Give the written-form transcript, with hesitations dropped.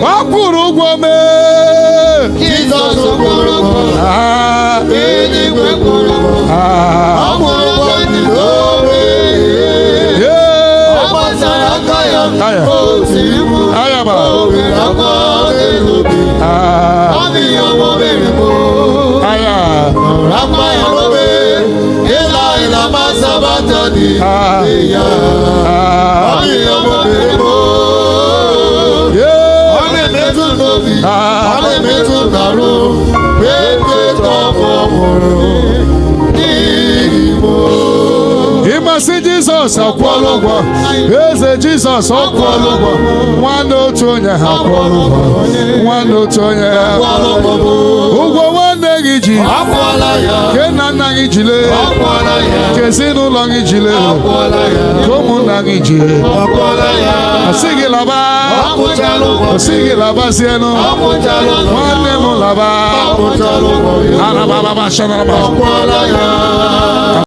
Ọkwụrụ ụgwọ m. Jizọs kwụrụ ụgwọ. Eluigwe kwụrụ ụgwọ. Ọ kwụrụ ụgwọ ndị obe. Ọ gbasara aka ya. O siri mụ. O were akwa n'elu obi. Ọ bụ ihe ọmụ mere mụ. Akwa ya n'obe. Ịla ịla masabata dị ya. Ọ bụ ihe ọmụ mere mụ. Ọ na-emetụ n'obi. Ọ na-emetụ n'arụ. Ịmasị Jizọs akwụọla ụgwọ. Eze Jizọs akwụọla ụgwọ. Nwanne otu onye ha akwụọla ụgwọ. Nwanne otu onye ha ụgwọ nwanne gị ji. Ke nna nna gị ji lee. Ke ezinụlọ gị ji lee. Ke ụmụnna gị ji. Asị gị laba. Asị gị labazienụ. Nwanne m laba. Arababa shanaraba.